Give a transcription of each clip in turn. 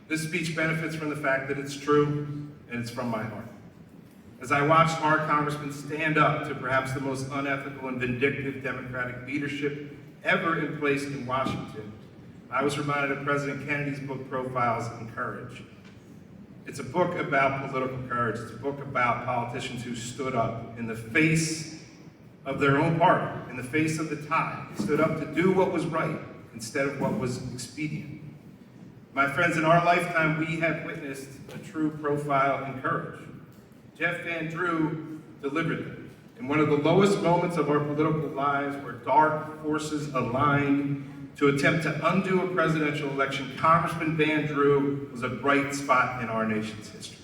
This speech benefits from the fact that it's true and it's from my heart. As I watched our congressman stand up to perhaps the most unethical and vindictive Democratic leadership ever in place in Washington, I was reminded of President Kennedy's book, Profiles in Courage. It's a book about political courage. It's a book about politicians who stood up in the face of their own party, in the face of the tide. They stood up to do what was right instead of what was expedient. My friends, in our lifetime, we have witnessed a true profile in courage. Jeff Van Drew delivered it. In one of the lowest moments of our political lives, where dark forces aligned to attempt to undo a presidential election, Congressman Van Drew was a bright spot in our nation's history.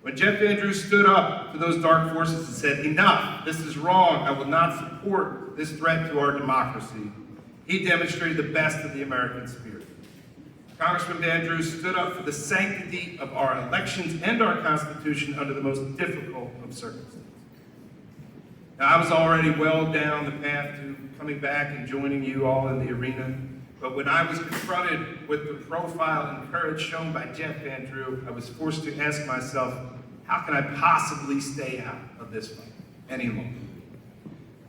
When Jeff Van Drew stood up to those dark forces and said, "Enough, this is wrong, I will not support this threat to our democracy," he demonstrated the best of the American spirit. Congressman Van Drew stood up for the sanctity of our elections and our Constitution under the most difficult of circumstances. Now, I was already well down the path to coming back and joining you all in the arena, but when I was confronted with the profile and courage shown by Jeff Van Drew, I was forced to ask myself, how can I possibly stay out of this fight any longer?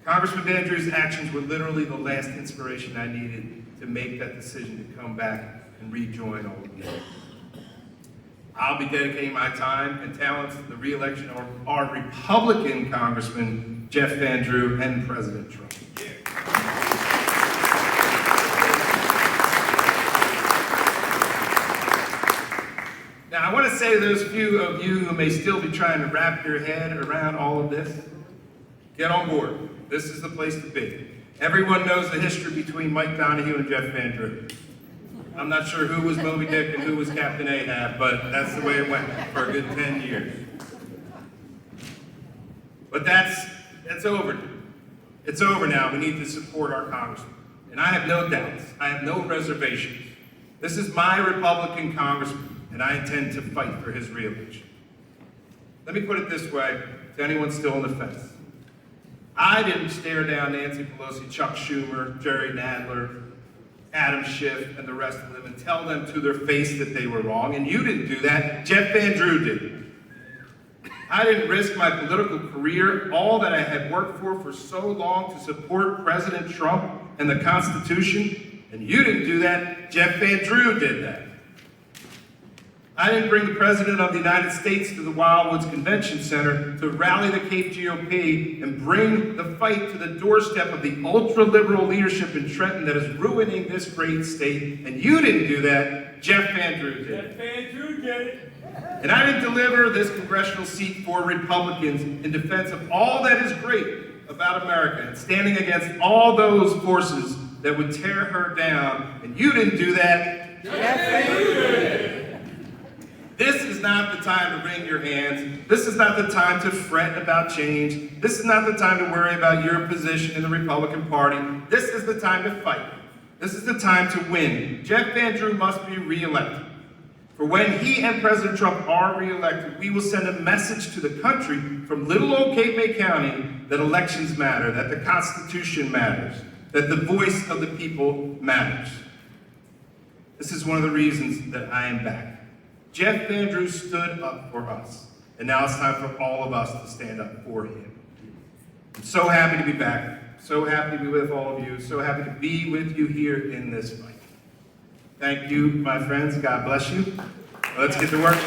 Congressman Van Drew's actions were literally the last inspiration I needed to make that decision to come back and rejoin all of you. I'll be dedicating my time and talents to the re-election of our Republican Congressman, Jeff Van Drew, and President Trump. Now, I want to say to those few of you who may still be trying to wrap your head around all of this, get on board. This is the place to be. Everyone knows the history between Mike Donohue and Jeff Van Drew. I'm not sure who was Moby Dick and who was Captain Ahab, but that's the way it went for a good 10 years. But that's over. It's over now. We need to support our congressman. And I have no doubts. I have no reservations. This is my Republican congressman, and I intend to fight for his re-election. Let me put it this way to anyone still on the fence. I didn't stare down Nancy Pelosi, Chuck Schumer, Jerry Nadler, Adam Schiff, and the rest of them and tell them to their face that they were wrong, and you didn't do that. Jeff Van Drew did. I didn't risk my political career, all that I had worked for so long, to support President Trump and the Constitution, and you didn't do that. Jeff Van Drew did that. I didn't bring the President of the United States to the Wildwoods Convention Center to rally the Cape GOP and bring the fight to the doorstep of the ultra-liberal leadership in Trenton that is ruining this great state, and you didn't do that. Jeff Van Drew did. Jeff Van Drew did it. And I didn't deliver this congressional seat for Republicans in defense of all that is great about America and standing against all those forces that would tear her down, and you didn't do that. Jeff Van Drew did it. This is not the time to wring your hands. This is not the time to fret about change. This is not the time to worry about your position in the Republican Party. This is the time to fight. This is the time to win. Jeff Van Drew must be re-elected. For when he and President Trump are re-elected, we will send a message to the country from little old Cape May County that elections matter, that the Constitution matters, that the voice of the people matters. This is one of the reasons that I am back. Jeff Van Drew stood up for us, and now it's time for all of us to stand up for him. I'm so happy to be back, so happy to be with all of you, so happy to be with you here in this fight. Thank you, my friends. God bless you. Let's get to work.